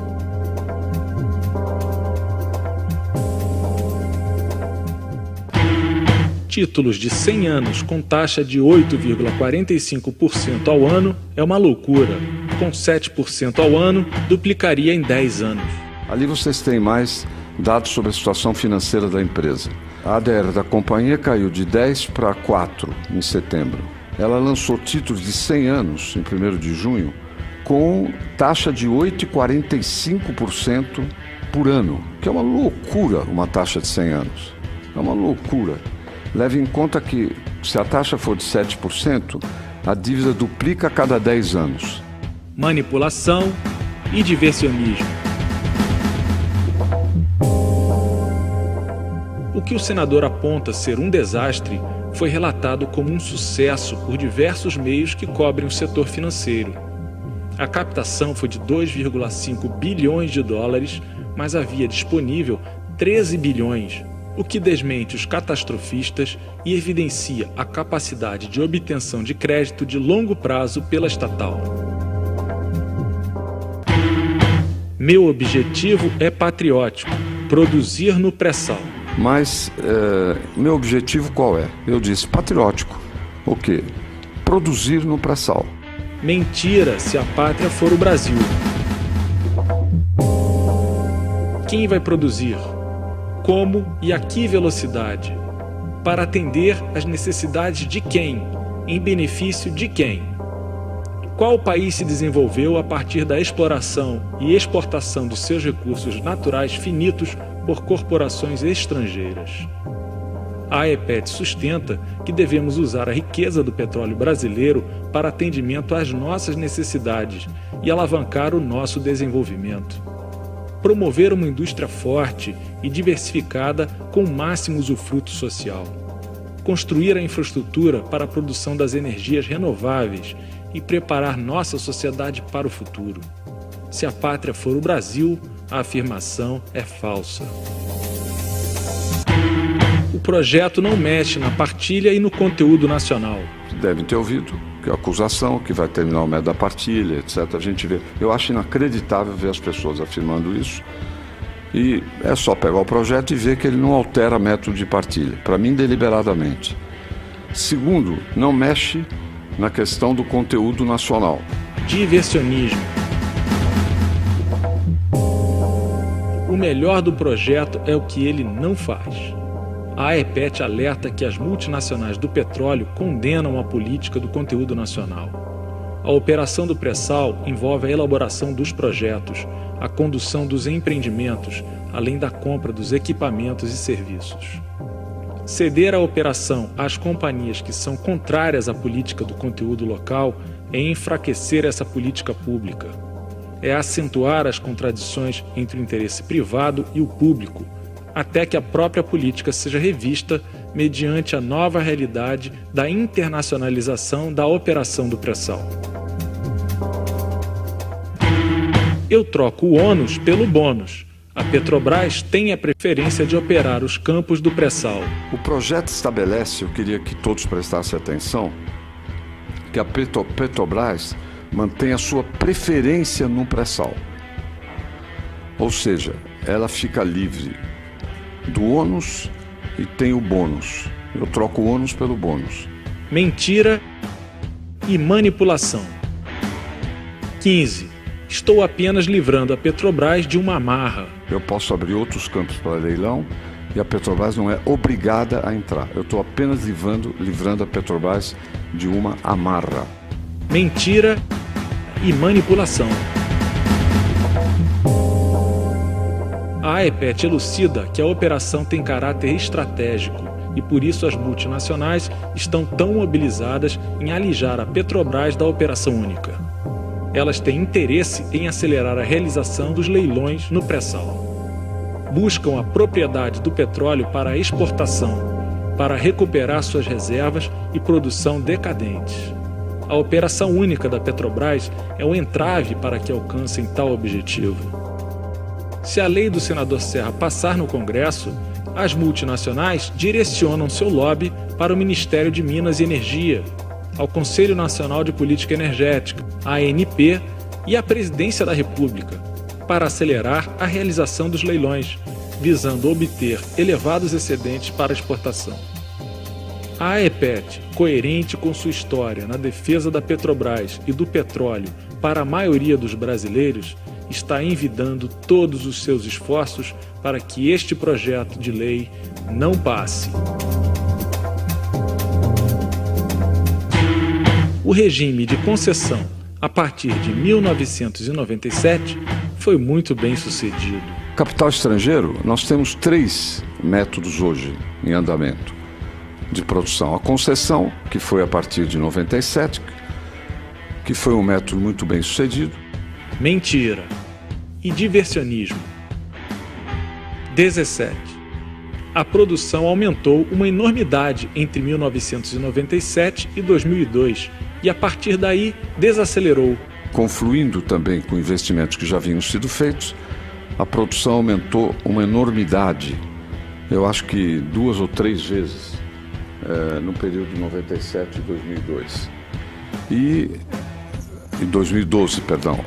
Títulos de 100 anos com taxa de 8,45% ao ano é uma loucura. Com 7% ao ano, duplicaria em 10 anos. Ali vocês têm mais dados sobre a situação financeira da empresa. A ADR da companhia caiu de 10 para 4 em setembro. Ela lançou títulos de 100 anos, em 1º de junho, com taxa de 8,45% por ano, que é uma loucura uma taxa de 100 anos. É uma loucura. Leve em conta que, se a taxa for de 7%, a dívida duplica a cada 10 anos. Manipulação e diversionismo. O que o senador aponta ser um desastre foi relatado como um sucesso por diversos meios que cobrem o setor financeiro. A captação foi de 2,5 bilhões de dólares, mas havia disponível 13 bilhões, o que desmente os catastrofistas e evidencia a capacidade de obtenção de crédito de longo prazo pela estatal. Meu objetivo é patriótico, produzir no pré-sal. Mas meu objetivo qual é? Eu disse patriótico. O quê? Produzir no pré-sal. Mentira se a pátria for o Brasil. Quem vai produzir? Como e a que velocidade? Para atender às necessidades de quem? Em benefício de quem? Qual país se desenvolveu a partir da exploração e exportação de seus recursos naturais finitos por corporações estrangeiras? A AEPET sustenta que devemos usar a riqueza do petróleo brasileiro para atendimento às nossas necessidades e alavancar o nosso desenvolvimento. Promover uma indústria forte e diversificada com o máximo usufruto social. Construir a infraestrutura para a produção das energias renováveis e preparar nossa sociedade para o futuro. Se a pátria for o Brasil, a afirmação é falsa. O projeto não mexe na partilha e no conteúdo nacional. Devem ter ouvido que a acusação, que vai terminar o método da partilha, etc. A gente vê. Eu acho inacreditável ver as pessoas afirmando isso. E é só pegar o projeto e ver que ele não altera método de partilha, para mim, deliberadamente. Segundo, não mexe na questão do conteúdo nacional. Diversionismo. O melhor do projeto é o que ele não faz. A AEPET alerta que as multinacionais do petróleo condenam a política do conteúdo nacional. A operação do pré-sal envolve a elaboração dos projetos, a condução dos empreendimentos, além da compra dos equipamentos e serviços. Ceder a operação às companhias que são contrárias à política do conteúdo local é enfraquecer essa política pública. É acentuar as contradições entre o interesse privado e o público, até que a própria política seja revista mediante a nova realidade da internacionalização da operação do pré-sal. Eu troco o ônus pelo bônus. A Petrobras tem a preferência de operar os campos do pré-sal. O projeto estabelece, eu queria que todos prestassem atenção, que a Petrobras mantém a sua preferência no pré-sal. Ou seja, ela fica livre do ônus e tem o bônus. Eu troco o ônus pelo bônus. Mentira e manipulação. 15. Estou apenas livrando a Petrobras de uma amarra. Eu posso abrir outros campos para leilão e a Petrobras não é obrigada a entrar. Eu estou apenas livrando a Petrobras de uma amarra. Mentira e manipulação. A AEPET elucida que a operação tem caráter estratégico e por isso as multinacionais estão tão mobilizadas em alijar a Petrobras da operação única. Elas têm interesse em acelerar a realização dos leilões no pré-sal. Buscam a propriedade do petróleo para a exportação, para recuperar suas reservas e produção decadentes. A operação única da Petrobras é um entrave para que alcancem tal objetivo. Se a lei do senador Serra passar no Congresso, as multinacionais direcionam seu lobby para o Ministério de Minas e Energia, ao Conselho Nacional de Política Energética, a ANP e à Presidência da República, para acelerar a realização dos leilões, visando obter elevados excedentes para exportação. A AEPET, coerente com sua história na defesa da Petrobras e do petróleo para a maioria dos brasileiros, está envidando todos os seus esforços para que este projeto de lei não passe. O regime de concessão, a partir de 1997, foi muito bem sucedido. Capital estrangeiro, nós temos 3 métodos hoje em andamento de produção. A concessão, que foi a partir de 97, que foi um método muito bem sucedido. Mentira e diversionismo. 17. A produção aumentou uma enormidade entre 1997 e 2002 e a partir daí desacelerou. Confluindo também com investimentos que já haviam sido feitos, a produção aumentou uma enormidade. Eu acho que 2 ou 3 vezes no período de 97 e 2002. E 2012, perdão.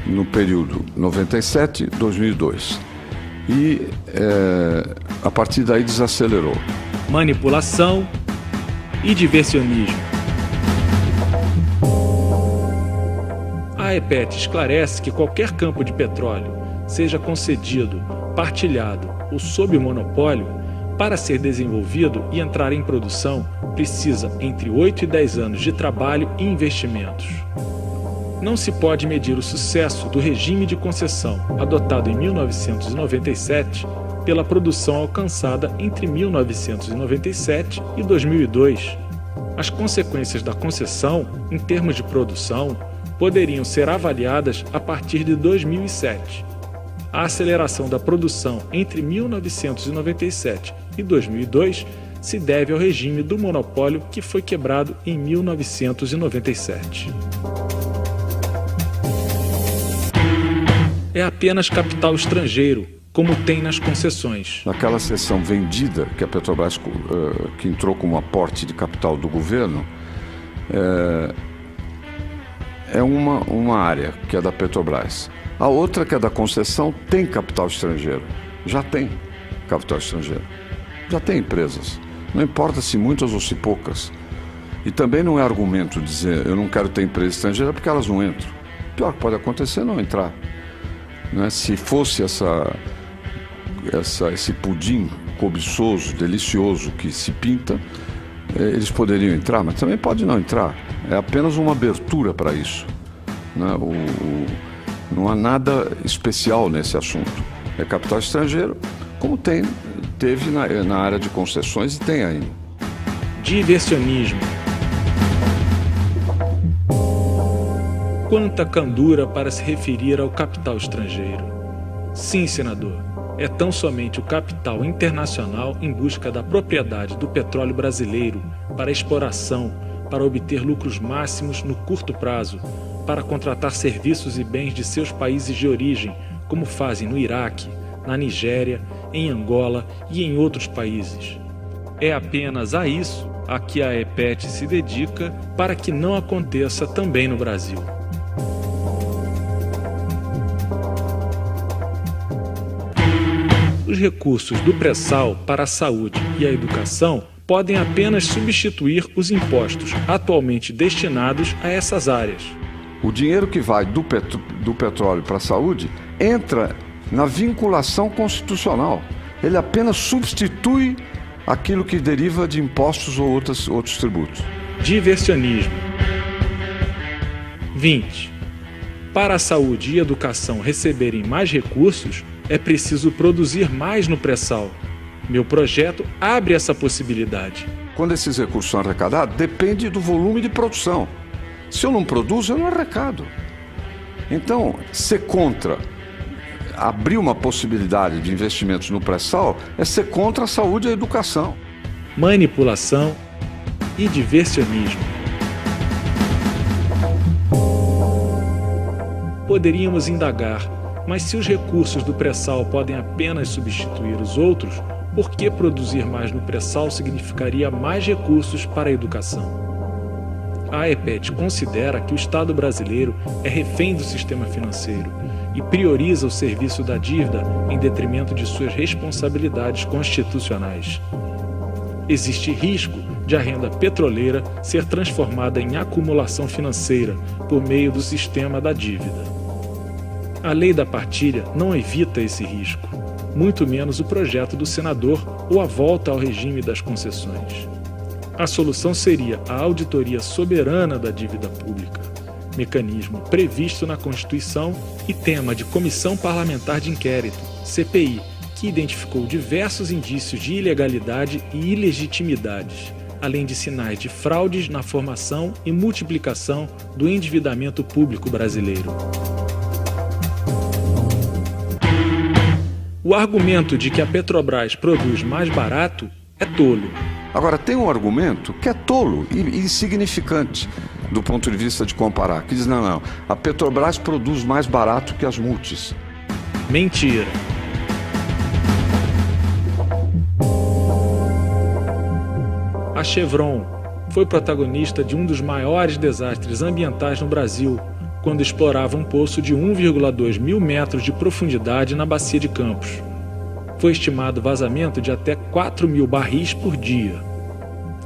No período 97 e 2002. E a partir daí desacelerou. Manipulação e diversionismo. A AEPET esclarece que qualquer campo de petróleo, seja concedido, partilhado ou sob monopólio, para ser desenvolvido e entrar em produção, precisa entre 8 e 10 anos de trabalho e investimentos. Não se pode medir o sucesso do regime de concessão adotado em 1997 pela produção alcançada entre 1997 e 2002. As consequências da concessão, em termos de produção, poderiam ser avaliadas a partir de 2007. A aceleração da produção entre 1997 e 2002 se deve ao regime do monopólio que foi quebrado em 1997. É apenas capital estrangeiro, como tem nas concessões. Naquela seção vendida, que a Petrobras que entrou como aporte de capital do governo, é uma área que é da Petrobras. A outra, que é da concessão, tem capital estrangeiro. Já tem capital estrangeiro. Já tem empresas. Não importa se muitas ou se poucas. E também não é argumento dizer eu não quero ter empresa estrangeira porque elas não entram. O pior que pode acontecer é não entrar. Né? Se fosse esse pudim cobiçoso, delicioso que se pinta, eles poderiam entrar, mas também pode não entrar. É apenas uma abertura para isso. Né? Não há nada especial nesse assunto. É capital estrangeiro, como teve na área de concessões e tem ainda. Diversionismo. Quanta candura para se referir ao capital estrangeiro. Sim, senador, é tão somente o capital internacional em busca da propriedade do petróleo brasileiro para exploração, para obter lucros máximos no curto prazo, para contratar serviços e bens de seus países de origem, como fazem no Iraque, na Nigéria, em Angola e em outros países. É apenas a isso a que a AEPET se dedica para que não aconteça também no Brasil. Os recursos do pré-sal para a saúde e a educação podem apenas substituir os impostos atualmente destinados a essas áreas. O dinheiro que vai do petróleo para a saúde entra na vinculação constitucional. Ele apenas substitui aquilo que deriva de impostos ou outros tributos. Diversionismo. 20. Para a saúde e educação receberem mais recursos, é preciso produzir mais no pré-sal. Meu projeto abre essa possibilidade. Quando esses recursos são arrecadados, depende do volume de produção. Se eu não produzo, eu não arrecado. Então, ser contra abrir uma possibilidade de investimentos no pré-sal é ser contra a saúde e a educação. Manipulação e diversionismo. Poderíamos indagar, mas se os recursos do pré-sal podem apenas substituir os outros, por que produzir mais no pré-sal significaria mais recursos para a educação? A AEPET considera que o Estado brasileiro é refém do sistema financeiro e prioriza o serviço da dívida em detrimento de suas responsabilidades constitucionais. Existe risco de a renda petroleira ser transformada em acumulação financeira por meio do sistema da dívida. A lei da partilha não evita esse risco, muito menos o projeto do senador ou a volta ao regime das concessões. A solução seria a auditoria soberana da dívida pública, mecanismo previsto na Constituição e tema de Comissão Parlamentar de Inquérito, CPI, que identificou diversos indícios de ilegalidade e ilegitimidades, além de sinais de fraudes na formação e multiplicação do endividamento público brasileiro. O argumento de que a Petrobras produz mais barato é tolo. Agora, tem um argumento que é tolo e insignificante do ponto de vista de comparar, que diz, não, a Petrobras produz mais barato que as multis. Mentira. A Chevron foi protagonista de um dos maiores desastres ambientais no Brasil, quando explorava um poço de 1,2 mil metros de profundidade na Bacia de Campos. Foi estimado vazamento de até 4 mil barris por dia.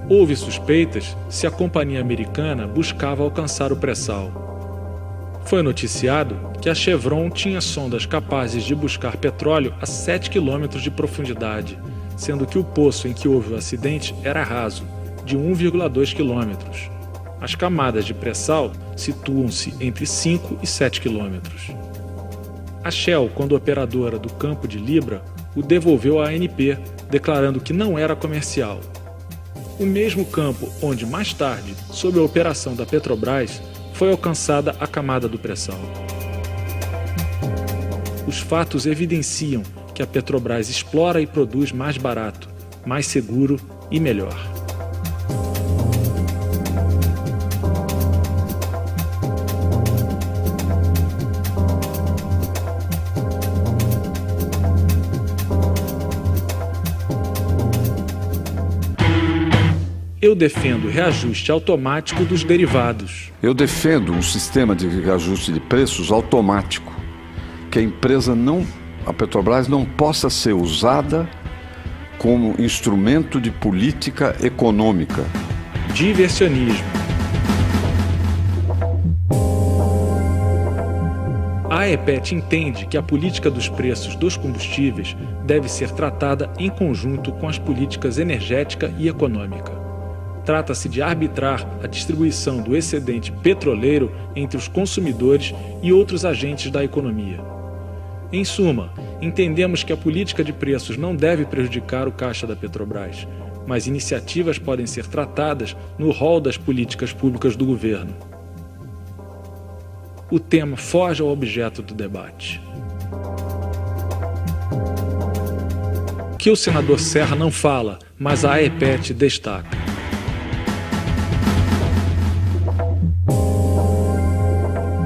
Houve suspeitas se a companhia americana buscava alcançar o pré-sal. Foi noticiado que a Chevron tinha sondas capazes de buscar petróleo a 7 quilômetros de profundidade, sendo que o poço em que houve o acidente era raso, de 1,2 quilômetros. As camadas de pré-sal situam-se entre 5 e 7 quilômetros. A Shell, quando operadora do campo de Libra, o devolveu à ANP, declarando que não era comercial. O mesmo campo onde, mais tarde, sob a operação da Petrobras, foi alcançada a camada do pré-sal. Os fatos evidenciam que a Petrobras explora e produz mais barato, mais seguro e melhor. Eu defendo o reajuste automático dos derivados. Eu defendo um sistema de reajuste de preços automático, que a Petrobras não possa ser usada como instrumento de política econômica. Diversionismo. A AEPET entende que a política dos preços dos combustíveis deve ser tratada em conjunto com as políticas energética e econômica. Trata-se de arbitrar a distribuição do excedente petroleiro entre os consumidores e outros agentes da economia. Em suma, entendemos que a política de preços não deve prejudicar o caixa da Petrobras, mas iniciativas podem ser tratadas no rol das políticas públicas do governo. O tema foge ao objeto do debate. O que o senador Serra não fala, mas a AEPET destaca.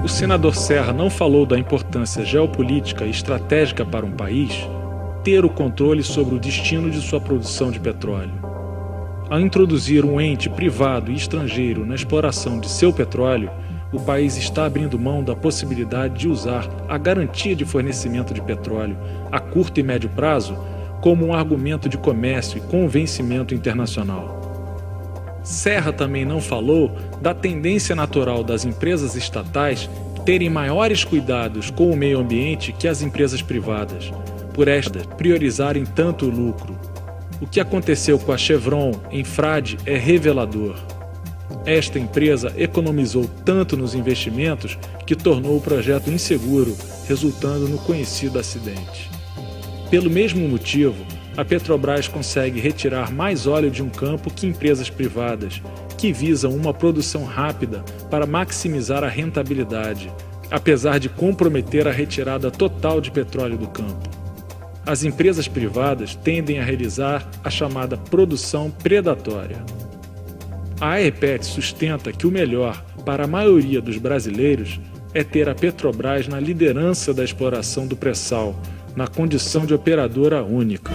O senador Serra não falou da importância geopolítica e estratégica para um país ter o controle sobre o destino de sua produção de petróleo. Ao introduzir um ente privado e estrangeiro na exploração de seu petróleo, o país está abrindo mão da possibilidade de usar a garantia de fornecimento de petróleo a curto e médio prazo como um argumento de comércio e convencimento internacional. Serra também não falou da tendência natural das empresas estatais terem maiores cuidados com o meio ambiente que as empresas privadas, por estas priorizarem tanto o lucro. O que aconteceu com a Chevron em Frade é revelador. Esta empresa economizou tanto nos investimentos que tornou o projeto inseguro, resultando no conhecido acidente. Pelo mesmo motivo, a Petrobras consegue retirar mais óleo de um campo que empresas privadas, que visam uma produção rápida para maximizar a rentabilidade, apesar de comprometer a retirada total de petróleo do campo. As empresas privadas tendem a realizar a chamada produção predatória. A AERPET sustenta que o melhor para a maioria dos brasileiros é ter a Petrobras na liderança da exploração do pré-sal, na condição de operadora única.